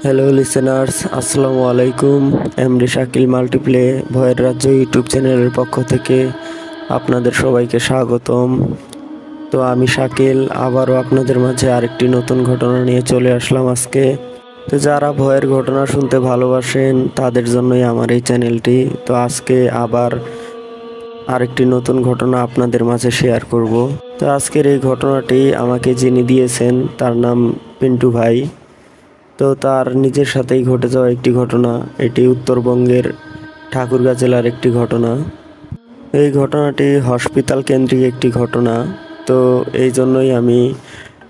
Hello listeners, আসসালামু আলাইকুম। MD Shakil multiplay ভয়ের রাজ্য ইউটিউব চ্যানেলের পক্ষ থেকে আপনাদের সবাইকে স্বাগতম। তো আমি শাকিল আবারও আপনাদের মাঝে আরেকটি নতুন ঘটনা নিয়ে চলে আসলাম আজকে। তো যারা ভয়ের ঘটনা শুনতে ভালোবাসেন তাদের জন্যই আমার এই চ্যানেলটি। তো আজকে আবার আরেকটি নতুন ঘটনা আপনাদের মাঝে শেয়ার করব। তো আজকের এই ঘটনাটি আমাকে যিনি দিয়েছেন তার নাম পিন্টু ভাই। তো তার নিজের সাথেই ঘটে যাওয়া একটি ঘটনা। এটি উত্তরবঙ্গের ঠাকুরগাঁ জেলার একটি ঘটনা। এই ঘটনাটি হসপিটাল কেন্দ্রিক একটি ঘটনা। তো এই জন্যই আমি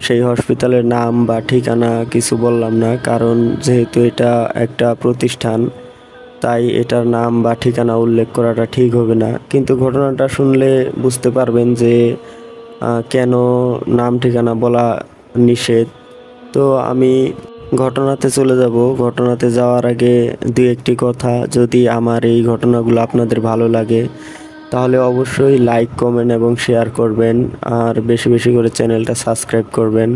সেই হসপিটালের নাম বা ঠিকানা কিছু বললাম না, কারণ যেহেতু এটা একটা প্রতিষ্ঠান তাই এটার নাম বা ঠিকানা উল্লেখ করাটা ঠিক হবে না। কিন্তু ঘটনাটা শুনলে বুঝতে পারবেন যে কেন নাম ঠিকানা বলা নিষেধ। তো আমি ঘটনাতে চলে যাব। ঘটনাতে যাওয়ার আগে দুই একটি কথা, যদি আমার এই ঘটনাগুলো আপনাদের ভালো লাগে তাহলে অবশ্যই লাইক, কমেন্ট এবং শেয়ার করবেন, আর বেশি বেশি করে চ্যানেলটা সাবস্ক্রাইব করবেন।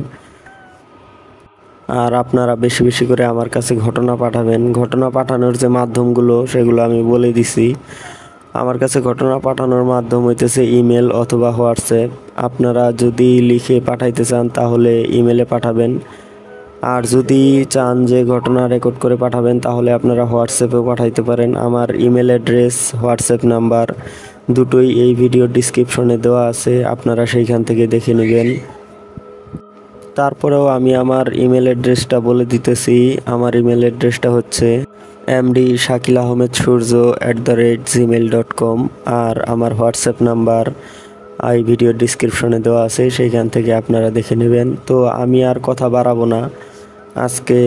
আর আপনারা বেশি বেশি করে আমার কাছে ঘটনা পাঠাবেন। ঘটনা পাঠানোর যে মাধ্যমগুলো সেগুলো আমি বলে দিছি। আমার কাছে ঘটনা পাঠানোর মাধ্যম হইতেছে ইমেল অথবা হোয়াটসঅ্যাপ। আপনারা যদি লিখে পাঠাইতে চান তাহলে ইমেলে পাঠাবেন, আর যদি চান যে ঘটনা রেকর্ড করে পাঠাবেন তাহলে আপনারা হোয়াটসঅ্যাপেও পাঠাইতে পারেন। আমার ইমেল অ্যাড্রেস, হোয়াটসঅ্যাপ নাম্বার দুটোই এই ভিডিওর ডিসক্রিপশনে দেওয়া আছে, আপনারা সেইখান থেকে দেখে নেবেন। তারপরেও আমি আমার ইমেল অ্যাড্রেসটা বলে দিতেছি। আমার ইমেল অ্যাড্রেসটা হচ্ছে mdshakilaahmedsurjo@gmail.com, আর আমার হোয়াটসঅ্যাপ নাম্বার এই ভিডিওর ডিসক্রিপশনে দেওয়া আছে, সেইখান থেকে আপনারা দেখে নেবেন। তো আমি আর কথা বাড়াবো না, আজকে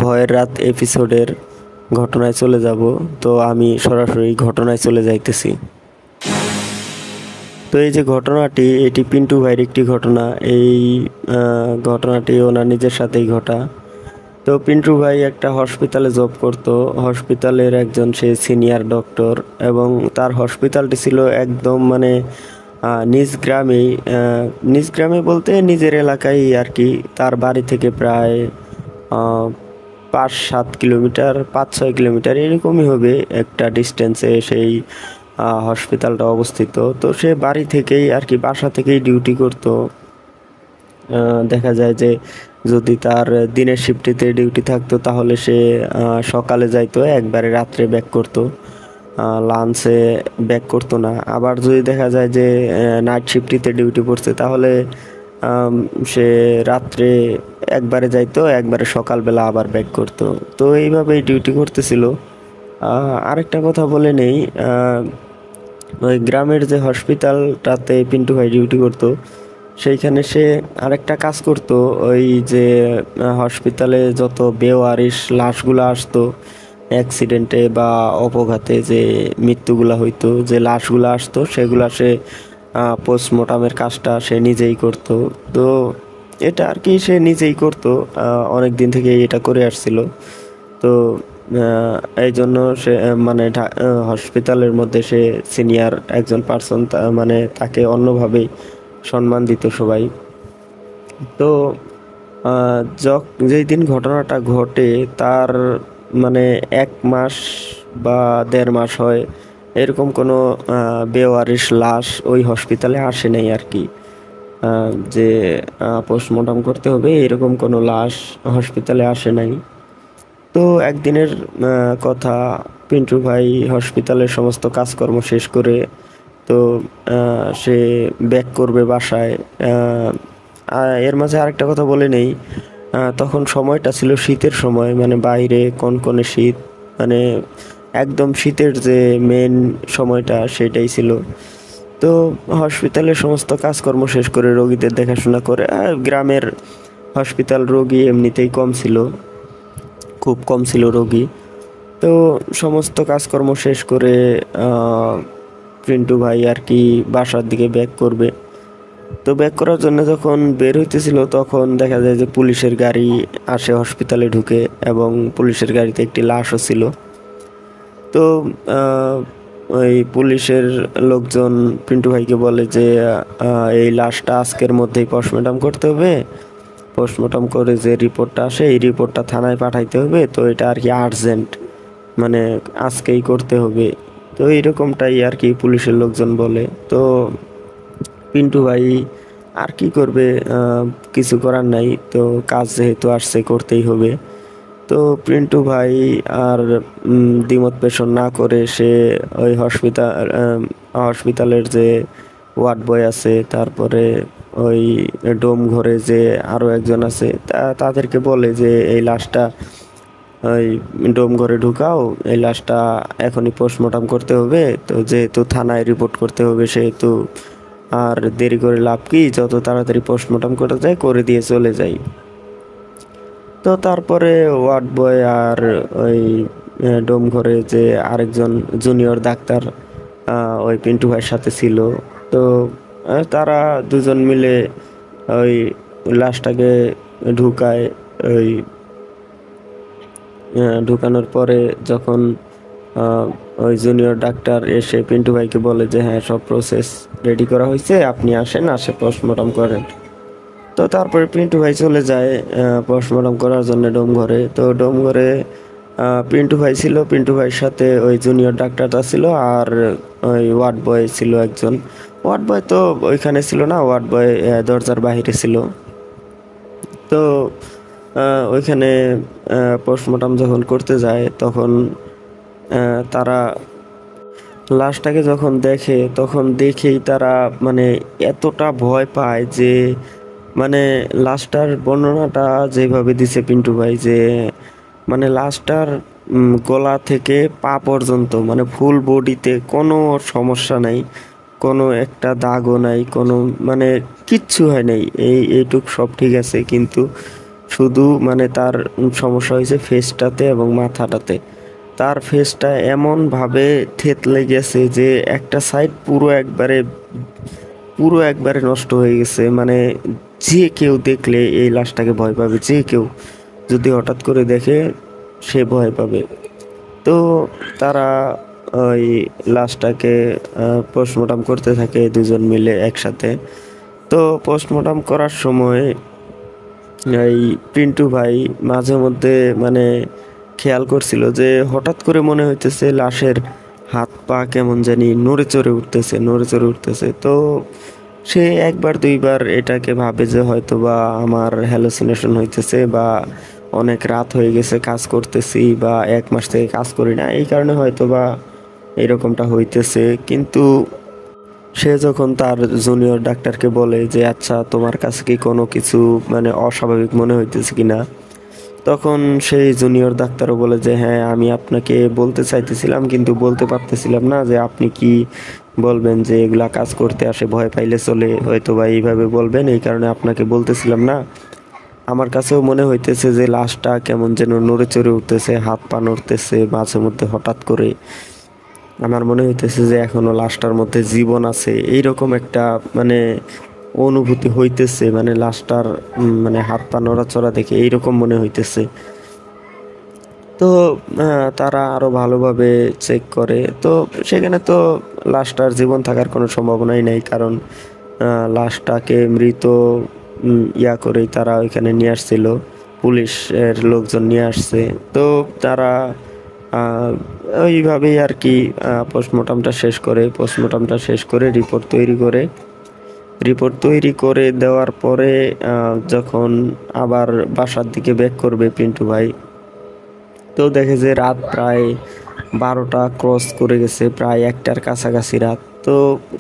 ভয়ের রাত এপিসোডের ঘটনায় চলে যাব। তো আমি সরাসরি ঘটনায় চলে যাইতেছি। তো এই যে ঘটনাটি, এটি পিন্টু ভাইয়ের একটি ঘটনা। এই ঘটনাটি ওনার নিজের সাথেই ঘটা। তো পিন্টু ভাই একটা হসপিটালে জব করতো। হসপিটালের একজন সে সিনিয়র ডক্টর, এবং তার হসপিটালটি ছিল একদম মানে নিজ গ্রামেই। নিজ গ্রামে বলতে নিজের এলাকায় আর কি। তার বাড়ি থেকে প্রায় 5-7 কিলোমিটার, 5-6 কিলোমিটার এরকমই হবে একটা ডিস্টেন্সে সেই হসপিটালটা অবস্থিত। তো সে বাড়ি থেকেই আর কি, বাসা থেকেই ডিউটি করতো। দেখা যায় যে যদি তার দিনের শিফটিতে ডিউটি থাকতো তাহলে সে সকালে যাইতো, একবারে রাত্রে ব্যাক করতো, লাঞ্চে ব্যাক করতো না। আবার যদি দেখা যায় যে নাইট শিফটিতে ডিউটি পড়ছে তাহলে সে রাত্রে একবারে যাইতো, একবারে সকালবেলা আবার ব্যাক করতো। তো এইভাবেই ডিউটি করতেছিল। আরেকটা কথা বলে নেই, ওই গ্রামের যে হসপিটালটাতে পিন্টু ভাই ডিউটি করতো সেইখানে সে আরেকটা কাজ করতো। ওই যে হসপিটালে যত বেওয়ারিশ লাশগুলো আসতো অ্যাক্সিডেন্টে বা অপঘাতে, যে মৃত্যুগুলা হইতো, যে লাশগুলো আসতো সেগুলা সে পোস্টমর্টমের কাজটা সে নিজেই করতো। তো এটা আর কি সে নিজেই করতো, অনেক দিন থেকে এটা করে আসছিল। তো এই জন্য সে মানে হসপিটালের মধ্যে সে সিনিয়র একজন পার্সন, মানে তাকে অন্যভাবেই সম্মান দিত সবাই। তো যেই দিন ঘটনাটা ঘটে তার মানে 1 মাস বা 1.5 মাস হয়, এরকম কোনো বেওয়ারিশ লাশ ওই হসপিটালে আসে নাই আর কি। যে পোস্টমর্টম করতে হবে এরকম কোনো লাশ হসপিটালে আসে নাই। তো একদিনের কথা, পিন্টু ভাই হসপিটালের সমস্ত কাজকর্ম শেষ করে তো সে ব্যাক করবে বাসায়। এর মাঝে আরেকটা কথা বলে নেই, তখন সময়টা ছিল শীতের সময়, মানে বাইরে কনকনে শীত, মানে একদম শীতের যে মেন সময়টা সেটাই ছিল। তো হসপিটালের সমস্ত কাজকর্ম শেষ করে রোগীদের দেখাশোনা করে, আর গ্রামের হসপিটাল রোগী এমনিতেই কম ছিল, খুব কম ছিল রোগী। তো সমস্ত কাজকর্ম শেষ করে পিন্টু ভাই আর কি বাসার দিকে ব্যাক করবে। তো ব্যাক করার জন্য যখন বের হইতেছিল তখন দেখা যায় যে পুলিশের গাড়ি আসে হসপিটালে ঢুকে, এবং পুলিশের গাড়িতে একটি লাশও ছিল। তো ওই পুলিশের লোকজন পিন্টু ভাইকে বলে যে এই লাশটা আজকের মধ্যেই পোস্টমর্টম করতে হবে, পোস্টমর্টম করে যে রিপোর্টটা আসে এই রিপোর্টটা থানায় পাঠাইতে হবে, তো এটা আর কি আর্জেন্ট, মানে আজকেই করতে হবে। তো এইরকমটাই আর কি পুলিশের লোকজন বলে। তো পিন্টু ভাই আর কি করবে, কিছু করার নাই, তো কাজ যেহেতু আসছে করতেই হবে। তো পিন্টু ভাই আর দ্বিমত পোষণ না করে সে ওই হসপিটালের যে ওয়ার্ড বয় আছে, তারপরে ওই ডোম ঘরে যে আরও একজন আছে, তাদেরকে বলে যে এই লাশটা ওই ডোম ঘরে ঢুকাও, এই লাশটা এখনই পোস্টমর্টম করতে হবে। তো যেহেতু থানায় রিপোর্ট করতে হবে সেহেতু আর দেরি করে লাভ কি, যত তাড়াতাড়ি পোস্টমর্টম করা যায় করে দিয়ে চলে যাই। তো তারপরে ওয়ার্ড বয় আর ওই ডোম ঘরে যে আরেকজন জুনিয়র ডাক্তার ওই পিন্টু ভাইয়ের সাথে ছিল। তো তারা দুজন মিলে ওই লাশটাকে ঢুকায়। ওই ঢুকানোর পরে যখন ওই জুনিয়র ডাক্তার এসে পিন্টু ভাইকে বলে যে হ্যাঁ সব প্রসেস রেডি করা হয়েছে, আপনি আসেন, আসে পোস্টমর্টম করেন। তো তারপরে পিন্টু ভাই চলে যায় পোস্টমর্টম করার জন্য ডোম ঘরে। তো ডোম ঘরে পিন্টু ভাই ছিল, পিন্টু ভাইয়ের সাথে ওই জুনিয়র ডাক্তারটা ছিল, আর ওই ওয়ার্ড বয় ছিল একজন। ওয়ার্ড বয় তো ওইখানে ছিল না, ওয়ার্ড বয় দরজার বাহিরে ছিল। তো ওইখানে পোস্টমর্টম যখন করতে যায় তখন তারা লাশটাকে যখন দেখে তখন দেখেই তারা মানে এতটা ভয় পায় যে মানে লাশটার বর্ণনাটা যেভাবে দিছে পিন্টু ভাই, যে মানে লাশটার গলা থেকে পা পর্যন্ত মানে ফুল বডিতে কোনো সমস্যা নাই, কোনো একটা দাগও নাই, কোনো মানে কিচ্ছু হয় নাই, এইটুক সব ঠিক আছে, কিন্তু শুধু মানে তার সমস্যা হয়েছে ফেসটাতে এবং মাথাটাতে। তার ফেসটা এমনভাবে থেতলে গেছে যে একটা সাইড পুরো একবারে নষ্ট হয়ে গেছে। মানে যে কেউ দেখলে এই লাশটাকে ভয় পাবে, যে কেউ যদি হঠাৎ করে দেখে সে ভয় পাবে। তো তারা ওই লাশটাকে পোস্টমর্টম করতে থাকে দুজন মিলে একসাথে। তো পোস্টমর্টম করার সময় এই পিন্টু ভাই মাঝে মধ্যে মানে খেয়াল করছিল যে হঠাৎ করে মনে হইতেছে লাশের হাত পা কেমন জানি নড়ে চড়ে উঠতেছে। তো সে একবার দুইবার এটাকে ভাবে যে হয়তো বা আমার হ্যালোসিনেশন হইতেছে, বা অনেক রাত হয়ে গেছে কাজ করতেছি, বা 1 মাস থেকে কাজ করি না, এই কারণে হয়তো বা এরকমটা হইতেছে। কিন্তু সে যখন তার জুনিয়র ডাক্তারকে বলে যে আচ্ছা তোমার কাছে কি কোনো কিছু মানে অস্বাভাবিক মনে হইতেছে কিনা, তখন সেই জুনিয়র ডাক্তারও বলে যে হ্যাঁ আমি আপনাকে বলতে চাইতেছিলাম কিন্তু বলতে পারতেছিলাম না, যে আপনি কি বলবেন যে এগুলা কাজ করতে আসে ভয় পাইলে চলে, হয়তো বা এইভাবে বলবেন, এই কারণে আপনাকে বলতেছিলাম না। আমার কাছেও মনে হইতেছে যে লাশটা কেমন যেন নড়ে চড়ে উঠতেছে, হাত পা নড়তেছে মাঝে মধ্যে হঠাৎ করে, আমার মনে হইতেছে যে এখনো লাশটার মধ্যে জীবন আছে, এইরকম একটা মানে অনুভূতি হইতেছে, মানে লাশটার মানে হাত পা নড়াচড়া দেখে এইরকম মনে হইতেছে। তো তারা আরো ভালোভাবে চেক করে, তো সেখানে তো লাশটার জীবন থাকার কোনো সম্ভাবনাই নাই, কারণ লাশটাকে মৃত ইয়া করেই তারা ওইখানে নিয়ে আসছিল, পুলিশের লোকজন নিয়ে আসছে। তো তারা আহ, ওইভাবেই আর কি পোস্টমর্টমটা শেষ করে রিপোর্ট তৈরি করে দেওয়ার পরে যখন আবার বাসার দিকে ব্যাক করবে পিন্টু ভাই, তো দেখে যে রাত প্রায় 12টা ক্রস করে গেছে, প্রায় 1টার কাছাকাছি রাত। তো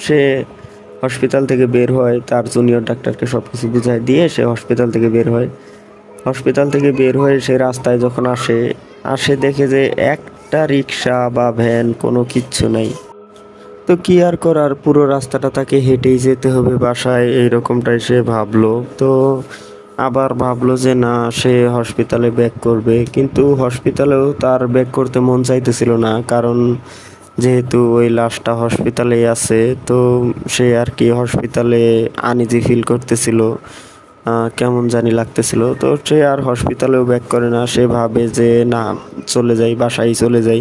সে হসপিটাল থেকে বের হয়, তার জুনিয়র ডাক্তারকে সব কিছু বুঝাই দিয়ে সে হসপিটাল থেকে বের হয়ে সে রাস্তায় যখন আসে দেখে যে একটা রিক্সা বা ভ্যান কোনো কিচ্ছু নাই। তো কি আর করার, পুরো রাস্তাটা তাকে হেঁটেই যেতে হবে বাসায়, এইরকমটাই সে ভাবলো। তো আবার ভাবলো যে না সে হসপিটালে ব্যাক করবে, কিন্তু হসপিটালেও তার ব্যাক করতে মন চাইতেছিল না, কারণ যেহেতু ওই লাশটা হসপিটালেই আছে, তো সে আর কি হসপিটালে আনইজি ফিল করতেছিল, কেমন জানি লাগতেছিল। তো সে আর হসপিটালেও ব্যাক করে না, সে ভাবে যে না বাসায় চলে যাই।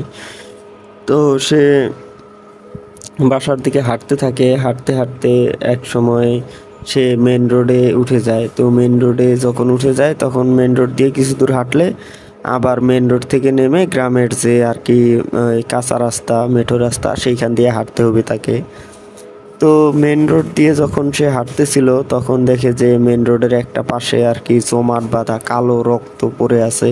তো সে বাসার দিকে হাঁটতে থাকে, হাঁটতে হাঁটতে এক সময় সে মেন রোডে উঠে যায়। তো মেন রোডে যখন উঠে যায় তখন মেন রোড দিয়ে কিছু দূর হাঁটলে আবার মেন রোড থেকে নেমে গ্রামের যে আর কি কাঁচা রাস্তা মেঠো রাস্তা সেইখান দিয়ে হাঁটতে হবে তাকে। তো মেন রোড দিয়ে যখন সে হাঁটতেছিল তখন দেখে যে মেন রোডের একটা পাশে আর কি জমাট বাঁধা কালো রক্ত পড়ে আছে।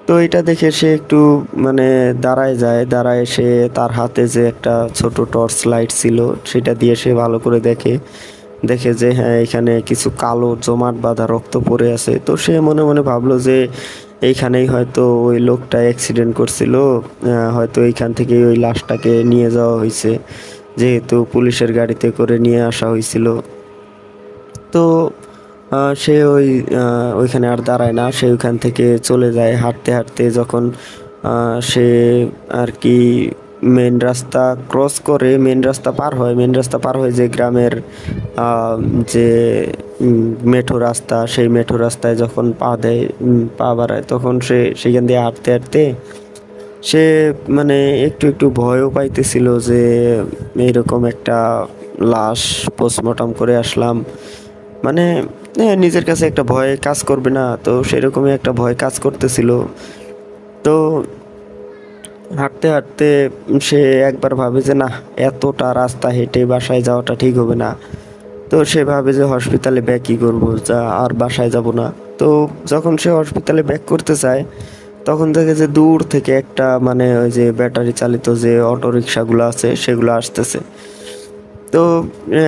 তো এটা দেখে সে একটু মানে দাঁড়ায় যায়, দাঁড়ায় সে তার হাতে যে একটা ছোট টর্চ লাইট ছিল সেটা দিয়ে সে ভালো করে দেখে, দেখে যে হ্যাঁ এখানে কিছু কালো জমাট বাঁধা রক্ত পড়ে আছে। তো সে মনে মনে ভাবলো যে এইখানেই হয়তো ওই লোকটা অ্যাক্সিডেন্ট করছিল, হয়তো এইখান থেকে ওই লাশটাকে নিয়ে যাওয়া হয়েছে, যেহেতু পুলিশের গাড়িতে করে নিয়ে আসা হয়েছিল। তো সে ওইখানে আর দাঁড়ায় না, সে ওইখান থেকে চলে যায় হাঁটতে হাঁটতে। যখন সে আর কি মেন রাস্তা ক্রস করে মেন রাস্তা পার হয়, মেন রাস্তা পার হয়ে যে গ্রামের যে মেঠো রাস্তা, সেই মেঠো রাস্তায় যখন পা দেয়, পা বাড়ায়, তখন সে সেখান দিয়ে হাঁটতে হাঁটতে সে মানে একটু একটু ভয়ও পাইতেছিল যে এইরকম একটা লাশ পোস্টমর্টম করে আসলাম, মানে নিজের কাছে একটা ভয় কাজ করবে না, তো সেরকমই একটা ভয় কাজ করতেছিল। তো হাঁটতে হাঁটতে সে একবার ভাবে যে না, এতটা রাস্তা হেঁটে বাসায় যাওয়াটা ঠিক হবে না। তো সে ভাবে যে হসপিটালে ব্যাকই করবো, যা আর বাসায় যাব না। তো যখন সে হসপিটালে ব্যাক করতে চায় তখন দেখে যে দূর থেকে একটা মানে ওই যে ব্যাটারি চালিত যে অটো রিক্সাগুলো আছে সেগুলো আসতেছে। তো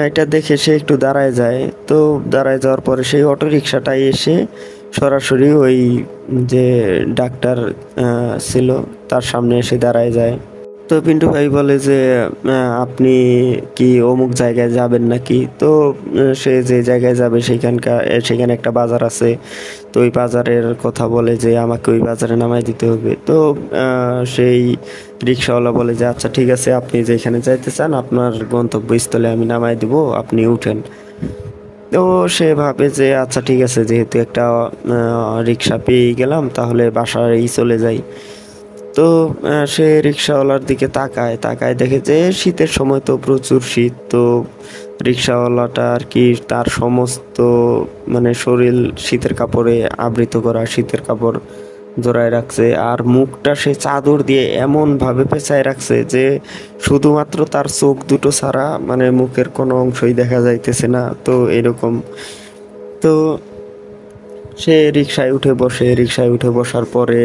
এটা দেখে সে একটু দাঁড়ায় যায়। তো দাঁড়ায় যাওয়ার পরে সেই অটো রিক্সাটাই এসে সরাসরি ওই যে ডাক্তার ছিল তার সামনে এসে দাঁড়ায় যায়। তো পিন্টু ভাই বলে যে আপনি কি অমুক জায়গায় যাবেন নাকি? তো সে যে জায়গায় যাবে সেখানে একটা বাজার আছে। তো ওই বাজারের কথা বলে যে আমাকে ওই বাজারে নামাই দিতে হবে। তো সেই রিক্সাওয়ালা বলে যে আচ্ছা ঠিক আছে, আপনি যেখানে যাইতে চান আপনার গন্তব্যস্থলে আমি নামাই দিব, আপনি উঠেন। তো সে ভাবে যে আচ্ছা ঠিক আছে, যেহেতু একটা রিক্সা পেয়ে গেলাম তাহলে বাসায় চলে যাই। তো সে রিক্সাওয়ালার দিকে তাকায় তাকায় দেখে যে শীতের সময় তো প্রচুর শীত। তো রিক্সাওয়ালাটা আর কি তার সমস্ত মানে শরীর শীতের কাপড়ে আবৃত করা, শীতের কাপড় জড়ায় রাখছে, আর মুখটা সে চাদর দিয়ে এমন ভাবে পেঁচায় রাখছে যে শুধুমাত্র তার চোখ দুটো ছাড়া মানে মুখের কোনো অংশই দেখা যাইতেছে না। তো এরকম। তো সে রিক্সায় উঠে বসার পরে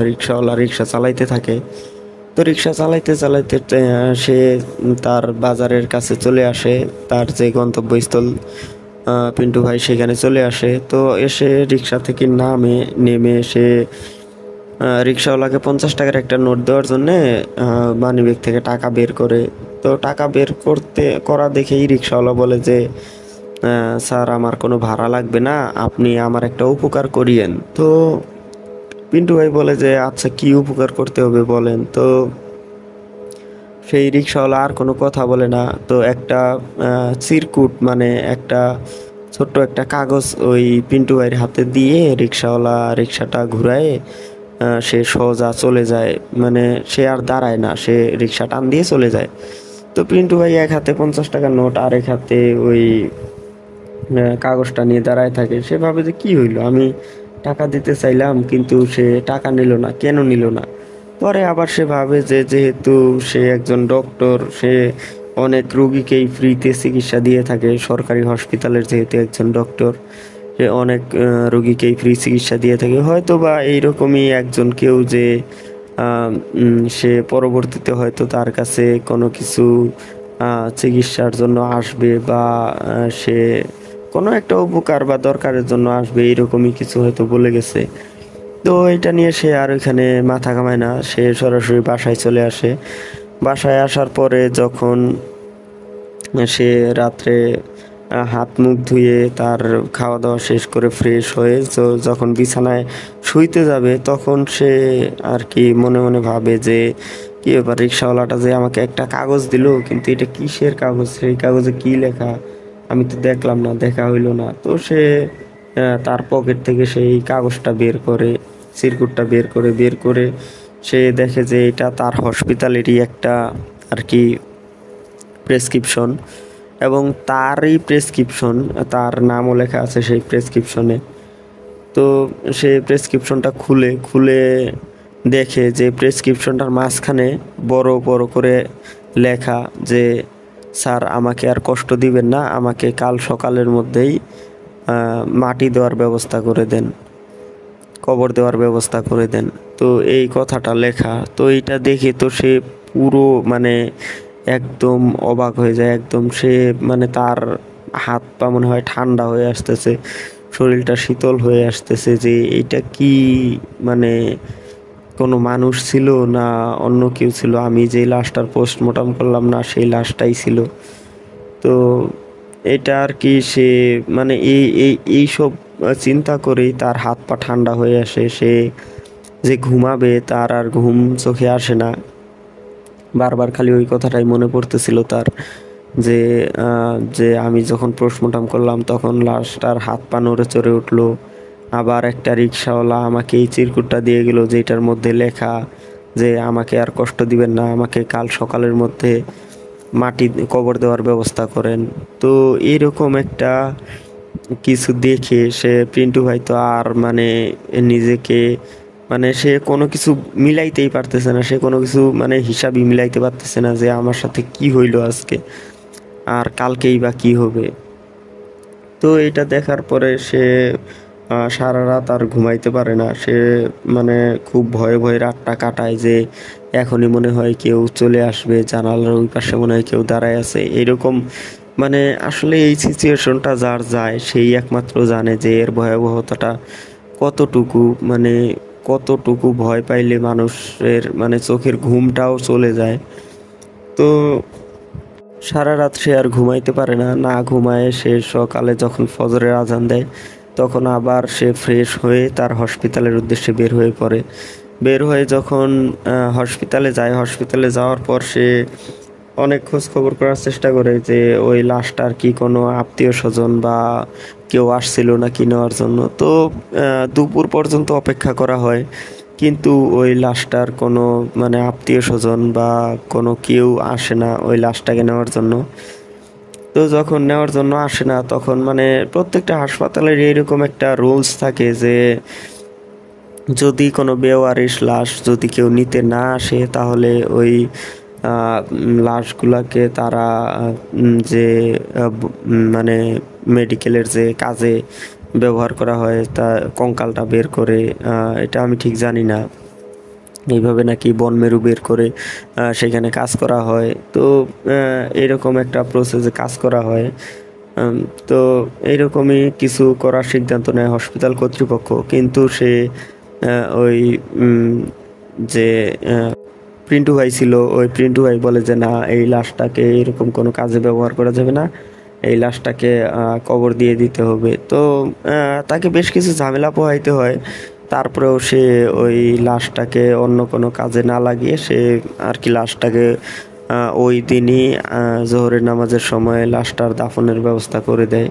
রিক্সাওয়ালা রিক্সা চালাইতে থাকে। তো রিক্সা চালাইতে চালাইতে সে তার বাজারের কাছে চলে আসে, তার যে গন্তব্যস্থল পিন্টু ভাই সেখানে চলে আসে। তো এসে রিক্সা থেকে নেমে সে রিক্সাওয়ালাকে 50 টাকার একটা নোট দেওয়ার জন্যে মানিব্যাগ থেকে টাকা বের করে। তো টাকা বের করা দেখেই রিক্সাওয়ালা বলে যে স্যার আমার কোনো ভাড়া লাগবে না, আপনি আমার একটা উপকার করিয়েন। তো পিন্টু ভাই বলে যে আচ্ছা কি উপকার করতে হবে বলেন। তো সেই রিক্সাওয়ালা আর কোনো কথা বলে না। তো একটা চিরকুট মানে একটা ছোট্ট একটা কাগজ ওই পিন্টু ভাইয়ের হাতে দিয়ে রিক্সাওয়ালা রিক্সাটা ঘুরায় সে সোজা চলে যায়, মানে সে আর দাঁড়ায় না, সে রিক্সা টান দিয়ে চলে যায়। তো পিন্টু ভাই এক হাতে 50 টাকার নোট আর এক হাতে ওই কাগজটা নিয়ে দাঁড়ায় থাকে। সে ভাবে যে কি হইলো, আমি টাকা দিতে চাইলাম কিন্তু সে টাকা নিল না, কেন নিল না? পরে আবার সে ভাবে যে যেহেতু সে একজন ডক্টর, সে অনেক রুগীকেই ফ্রিতে চিকিৎসা দিয়ে থাকে সরকারি হসপিটালের, যেহেতু একজন ডক্টর সে অনেক রুগীকেই ফ্রি চিকিৎসা দিয়ে থাকে, হয়তো বা এইরকমই একজন কেউ যে সে পরবর্তীতে হয়তো তার কাছে কোনো কিছু চিকিৎসার জন্য আসবে বা সে কোনো একটা উপকার বা দরকারের জন্য আসবে, এইরকমই কিছু হয়তো বলে গেছে। তো এটা নিয়ে সে আর ওইখানে মাথা ঘামায় না, সে সরাসরি বাসায় চলে আসে। বাসায় আসার পরে যখন সে রাত্রে হাত মুখ ধুয়ে তার খাওয়া দাওয়া শেষ করে ফ্রেশ হয়ে যখন বিছানায় শুইতে যাবে তখন সে আর কি মনে মনে ভাবে যে কি ব্যাপার, রিক্সাওয়ালাটা যে আমাকে একটা কাগজ দিল কিন্তু এটা কিসের কাগজ, সেই কাগজে কি লেখা আমি তো দেখলাম না, দেখা হইলো না। তো সে তার পকেট থেকে সেই কাগজটা বের করে, চিরকুটটা বের করে সে দেখে যে এটা তার হসপিটালেরই একটা আর কি প্রেসক্রিপশন। এবং তারই প্রেসক্রিপশন, তার নামও লেখা আছে সেই প্রেসক্রিপশনে। তো সেই প্রেসক্রিপশনটা খুলে খুলে দেখে যে প্রেসক্রিপশনটার মাঝখানে বড় বড় করে লেখা যে স্যার আমাকে আর কষ্ট দিবেন না, আমাকে কাল সকালের মধ্যেই মাটি দেওয়ার ব্যবস্থা করে দেন, কবর দেওয়ার ব্যবস্থা করে দেন। তো এই কথাটা লেখা, তো এইটা দেখে তো সে পুরো মানে একদম অবাক হয়ে যায়, একদম সে মানে তার হাত পা মনে হয় ঠান্ডা হয়ে আসতেছে, শরীরটা শীতল হয়ে আসতেছে যে এটা কি, মানে কোনো মানুষ ছিল না অন্য কেউ ছিল, আমি যে লাশটার পোস্টমর্টম করলাম না সেই লাশটাই ছিল। তো এটা আর কি সে মানে এই সব চিন্তা করেই তার হাত পা ঠান্ডা হয়ে আসে, সে যে ঘুমাবে তার আর ঘুম চোখে আসে না। বারবার খালি ওই কথাটাই মনে পড়তেছিল তার, যে যে আমি যখন পোস্টমর্টম করলাম তখন লাশটার হাত পা নড়ে চড়ে উঠলো, আবার একটা রিক্সাওয়ালা আমাকে এই চিরকুটটা দিয়ে গেল যেটার মধ্যে লেখা যে আমাকে আর কষ্ট দিবেন না, আমাকে কাল সকালের মধ্যে মাটি কবর দেওয়ার ব্যবস্থা করেন। তো এরকম একটা কিছু দেখে সে পিন্টু ভাই তো আর মানে নিজেকে মানে সে কোনো কিছু মিলাইতেই পারতেছে না, সে কোনো কিছু মানে হিসাবই মিলাইতে পারতেছে না যে আমার সাথে কি হইলো আজকে, আর কালকেই বা কি হবে। তো এটা দেখার পরে সে সারা রাত আর ঘুমাইতে পারে না, সে মানে খুব ভয়ে ভয়ে রাতটা কাটায় যে এখনই মনে হয় কেউ চলে আসবে, জানালার ওই পাশে মনে হয় কেউ দাঁড়ায় আছে এরকম। মানে আসলে এই সিচুয়েশনটা যার যায় সেই একমাত্র জানে যে এর ভয়াবহতাটা কতটুকু, মানে কতটুকু ভয় পাইলে মানুষের মানে চোখের ঘুমটাও চলে যায়। তো সারা রাত সে আর ঘুমাইতে পারে না, না ঘুমায় সে সকালে যখন ফজরের আজান দেয় তখন আবার সে ফ্রেশ হয়ে তার হসপিটালের উদ্দেশ্যে বের হয়ে পড়ে। বের হয়ে যখন হসপিটালে যায়, হসপিটালে যাওয়ার পর সে অনেক খোঁজ খবর করার চেষ্টা করে যে ওই লাশটার কি কোনো আত্মীয় স্বজন বা কেউ আসছিল নাকি নেওয়ার জন্য। তো দুপুর পর্যন্ত অপেক্ষা করা হয়, কিন্তু ওই লাশটার কোনো মানে আত্মীয় স্বজন বা কোনো কেউ আসে না ওই লাশটাকে নেওয়ার জন্য। তো যখন নেওয়ার জন্য আসে না তখন মানে প্রত্যেকটা হাসপাতালের এরকম একটা রুলস থাকে যে যদি কোনো বেওয়ারিশ লাশ যদি কেউ নিতে না আসে তাহলে ওই লাশগুলাকে তারা যে মানে মেডিকেলের যে কাজে ব্যবহার করা হয় তা কঙ্কালটা বের করে, এটা আমি ঠিক জানি না, এইভাবে নাকি বনমেরু বের করে সেখানে কাজ করা হয়। তো এরকম একটা প্রসেসে কাজ করা হয়। তো এইরকমই কিছু করার সিদ্ধান্ত নেয় হসপিটাল কর্তৃপক্ষ, কিন্তু সে ওই যে প্রিন্টু ভাই ছিল, ওই প্রিন্টু ভাই বলে যে না, এই লাশটাকে এরকম কোনো কাজে ব্যবহার করা যাবে না, এই লাশটাকে কবর দিয়ে দিতে হবে। তো তাকে বেশ কিছু ঝামেলা পোহাইতে হয়, তারপরেও সে ওই লাশটাকে অন্য কোনো কাজে না লাগিয়ে সে আর কি লাশটাকে ওই দিনই জোহরের নামাজের সময় লাশটার দাফনের ব্যবস্থা করে দেয়।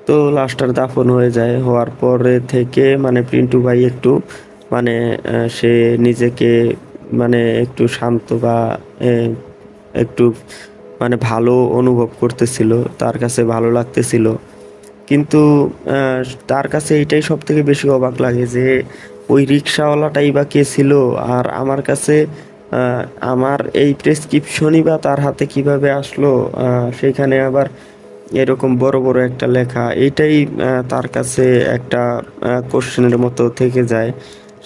তো লাশটার দাফন হয়ে যায়, হওয়ার পরে থেকে মানে পিন্টু ভাই একটু মানে সে নিজেকে মানে একটু শান্ত বা একটু মানে ভালো অনুভব করতেছিল, তার কাছে ভালো লাগতেছিল। কিন্তু আহ, তার কাছে এইটাই সব থেকে বেশি অবাক লাগে যে ওই রিক্সাওয়ালাটাই বা কে ছিল, আর আমার কাছে আহ, আমার এই প্রেসক্রিপশনই বা তার হাতে কিভাবে আসলো, সেখানে আবার এরকম বড় বড় একটা লেখা, এইটাই তার কাছে একটা কোশ্চেনের মতো থেকে যায়।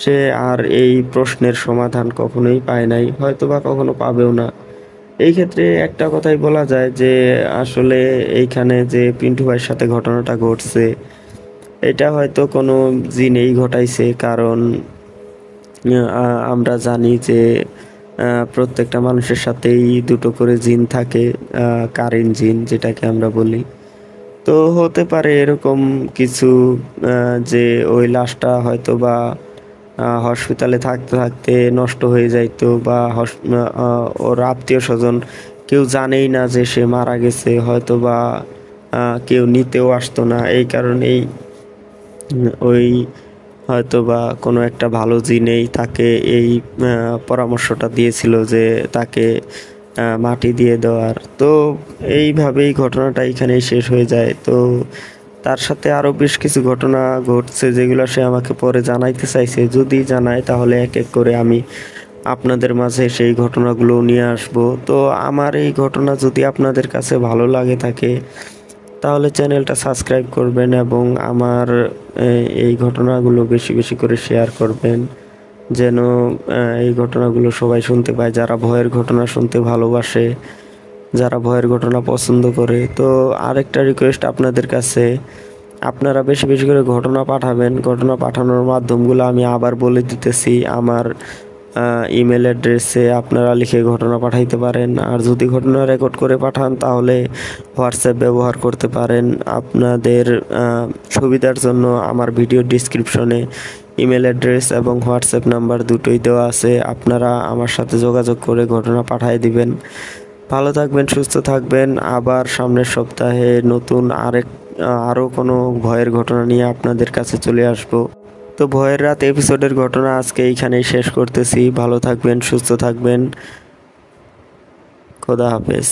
সে আর এই প্রশ্নের সমাধান কখনোই পায় নাই, হয়তো বা কখনো পাবেও না। এই ক্ষেত্রে একটা কথাই বলা যায় যে আসলে এইখানে যে পিন্টু ভাইয়ের সাথে ঘটনাটা ঘটছে এটা হয়তো কোনো জিনেই ঘটাইছে, কারণ আমরা জানি যে প্রত্যেকটা মানুষের সাথেই দুটো করে জিন থাকে, কারিন জিন যেটাকে আমরা বলি। তো হতে পারে এরকম কিছু, যে ওই লাশটা হয়তো বা হসপিটালে থাকতে থাকতে নষ্ট হয়ে যাইতো, বা ওর আত্মীয় স্বজন কেউ জানেই না যে সে মারা গেছে, হয়তো বা কেউ নিতেও আসতো না, এই কারণেই ওই হয়তো বা কোনো একটা ভালো জিনেই তাকে এই পরামর্শটা দিয়েছিল যে তাকে মাটি দিয়ে দেওয়ার। তো এইভাবেই ঘটনাটা এখানেই শেষ হয়ে যায়। তো তার সাথে আরও বেশ কিছু ঘটনা ঘটছে যেগুলো সে আমাকে পরে জানাইতে চাইছে। যদি জানায় তাহলে এক এক করে আমি আপনাদের মাঝে সেই ঘটনাগুলো নিয়ে আসব। তো আমার এই ঘটনা যদি আপনাদের কাছে ভালো লাগে থাকে তাহলে চ্যানেলটা সাবস্ক্রাইব করবেন এবং আমার এই ঘটনাগুলো বেশি বেশি করে শেয়ার করবেন, যেন এই ঘটনাগুলো সবাই শুনতে পায়, যারা ভয়ের ঘটনা শুনতে ভালোবাসে, যারা ভয়ের ঘটনা পছন্দ করে। তো আরেকটা রিকোয়েস্ট আপনাদের কাছে, আপনারা বেশি বেশি করে ঘটনা পাঠাবেন। ঘটনা পাঠানোর মাধ্যমগুলো আমি আবার বলে দিতেছি। আমার ইমেল অ্যাড্রেসে আপনারা লিখে ঘটনা পাঠাইতে পারেন। আর যদি ঘটনা রেকর্ড করে পাঠান তাহলে হোয়াটসঅ্যাপ ব্যবহার করতে পারেন। আপনাদের সুবিধার জন্য আমার ভিডিও ডিসক্রিপশনে ইমেল অ্যাড্রেস এবং হোয়াটসঅ্যাপ নাম্বার দুটোই দেওয়া আছে। আপনারা আমার সাথে যোগাযোগ করে ঘটনা পাঠিয়ে দিবেন। ভালো থাকবেন, সুস্থ থাকবেন। আবার সামনের সপ্তাহে নতুন আরও কোনো ভয়ের ঘটনা নিয়ে আপনাদের কাছে চলে আসব। তো ভয়ের রাত এপিসোডের ঘটনা আজকে এইখানেই শেষ করতেছি। ভালো থাকবেন, সুস্থ থাকবেন। খোদা হাফেজ।